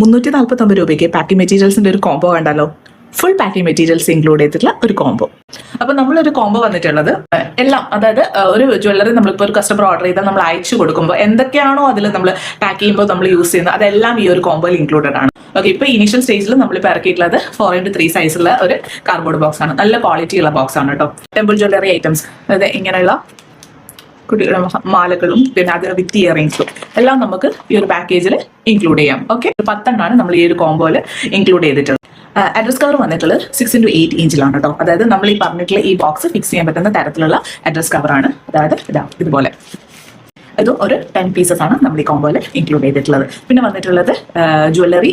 349 രൂപയ്ക്ക് പാക്കിംഗ് മെറ്റീരിയൽസിന്റെ ഒരു കോംബോ കണ്ടല്ലോ. ഫുൾ പാക്കിംഗ് മെറ്റീരിയൽസ് ഇൻക്ലൂഡ് ചെയ്തിട്ടുള്ള ഒരു കോംബോ. അപ്പൊ നമ്മളൊരു കോംബോ വന്നിട്ടുള്ളത് എല്ലാം, അതായത് ഒരു ജ്വല്ലറി നമ്മളിപ്പോൾ ഒരു കസ്റ്റമർ ഓർഡർ ചെയ്താൽ നമ്മൾ അയച്ചു കൊടുക്കുമ്പോൾ എന്തൊക്കെയാണോ അതിൽ നമ്മൾ പാക്ക് ചെയ്യുമ്പോൾ നമ്മൾ യൂസ് ചെയ്യുന്നത് അതെല്ലാം ഈ ഒരു കോംബോയിൽ ഇൻക്ലൂഡഡ് ആണ്. ഓക്കെ, ഇപ്പോൾ ഇനീഷ്യൽ സ്റ്റേജിൽ നമ്മളിപ്പോൾ ഇറക്കിയിട്ടുള്ളത് 4x3 സൈസുള്ള ഒരു കാർഡ്ബോർഡ് ബോക്സ് ആണ്. നല്ല ക്വാളിറ്റി ഉള്ള ബോക്സ് ആണ് കേട്ടോ. ടെമ്പിൾ ജ്വല്ലറി ഐറ്റംസ്, അതായത് ഇങ്ങനെയുള്ള കുട്ടികളുടെ മാലകളും പിന്നെ അത് വിത്ത് ഇയറിംഗ്സും എല്ലാം നമുക്ക് ഈ ഒരു പാക്കേജിൽ ഇൻക്ലൂഡ് ചെയ്യാം. ഓക്കെ, 10 നമ്മൾ ഈ ഒരു കോംബോയിൽ ഇൻക്ലൂഡ് ചെയ്തിട്ടുള്ളത്. അഡ്രസ് കവർ വന്നിട്ടുള്ളത് 6x8 ഇഞ്ചിലാണ് കേട്ടോ. അതായത് നമ്മൾ ഈ പറഞ്ഞിട്ടുള്ള ഈ ബോക്സ് ഫിക്സ് ചെയ്യാൻ പറ്റുന്ന തരത്തിലുള്ള അഡ്രസ് കവറാണ്. അതായത് ഇതുപോലെ ഇതും ഒരു 10 പീസസ് ആണ് നമ്മൾ ഈ കോംബോയിൽ ഇൻക്ലൂഡ് ചെയ്തിട്ടുള്ളത്. പിന്നെ വന്നിട്ടുള്ളത് ജ്വല്ലറി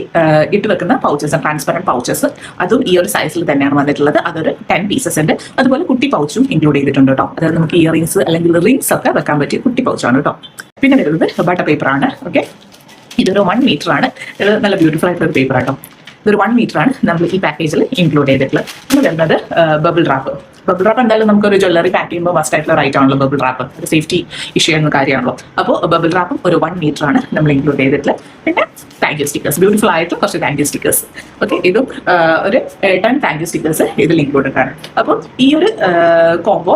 ഇട്ട് വെക്കുന്ന പൗച്ചസ്, ട്രാൻസ്പെറന്റ് പൗച്ചസ്, അതും ഈ ഒരു സൈസിൽ തന്നെയാണ് വന്നിട്ടുള്ളത്. അതൊരു 10 പീസസ് ഉണ്ട്. അതുപോലെ കുട്ടി പൗച്ചും ഇൻക്ലൂഡ് ചെയ്തിട്ടുണ്ട് കേട്ടോ. അതായത് നമുക്ക് ഇയറിംഗ്സ് അല്ലെങ്കിൽ റിംഗ്സ് ഒക്കെ വെക്കാൻ പറ്റിയ കുട്ടി പൗച്ചാണ് കേട്ടോ. പിന്നെ വരുന്നത് ബട്ടർ പേപ്പർ ആണ്. ഓക്കെ, ഇതൊരു 1 മീറ്റർ ആണ്. ഇത് നല്ല ബ്യൂട്ടിഫുൾ ആയിട്ടുള്ള ഒരു പേപ്പർ ആട്ടോ. ഇതൊരു 1 മീറ്റർ ആണ് നമ്മൾ ഈ പാക്കേജിൽ ഇൻക്ലൂഡ് ചെയ്തിട്ടുള്ളത്. പിന്നെ വരുന്നത് ബബിൾ റാപ്പ്. ബബിൾ റാപ്പ് എന്തായാലും നമുക്കൊരു ജ്വല്ലറി പാക്ക് ചെയ്യുമ്പോൾ മസ്റ്റ് ആയിട്ടുള്ള റൈറ്റ് ആണല്ലോ ബബിൾ റാപ്പ്. ഒരു സേഫ്റ്റി ഇഷ്യൂ ചെയ്യുന്ന കാര്യമാണല്ലോ. അപ്പോൾ ബബിൾ റാപ്പും ഒരു 1 മീറ്റർ ആണ് നമ്മൾ ഇൻക്ലൂഡ് ചെയ്തിട്ടുള്ളത്. പിന്നെ താങ്ക് യു സ്റ്റിക്കേഴ്സ്, ബ്യൂട്ടിഫുൾ ആയിട്ട് കുറച്ച് താങ്ക് യു സ്റ്റിക്കേഴ്സ്. ഓക്കെ, ഇതും ഒരു 10 താങ്ക് യു സ്റ്റിക്കേഴ്സ് ഇതിൽ ഇൻക്ലൂഡഡ് ആണ്. അപ്പോൾ ഈ ഒരു കോംബോ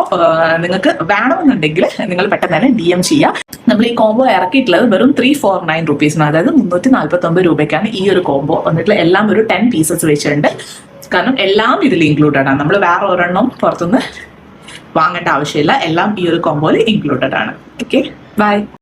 നിങ്ങൾക്ക് വേണമെന്നുണ്ടെങ്കിൽ നിങ്ങൾ പെട്ടെന്ന് തന്നെ DM ചെയ്യുക. നമ്മൾ ഈ കോംബോ ഇറക്കിയിട്ടുള്ളത് വെറും 349 റുപ്പീസിനാണ്. അതായത് 349 രൂപയ്ക്കാണ് ഈ ഒരു കോംബോ വന്നിട്ടുള്ള. എല്ലാം ഒരു 10 പീസസ് വെച്ചിട്ടുണ്ട്. കാരണം എല്ലാം ഇതിൽ ഇൻക്ലൂഡഡ് ആണ്. നമ്മൾ വേറെ ഒരെണ്ണം പുറത്തുനിന്ന് വാങ്ങേണ്ട ആവശ്യമില്ല. എല്ലാം ഈ ഒരു കോംബോയിൽ ഇൻക്ലൂഡഡ് ആണ്. Okay, by.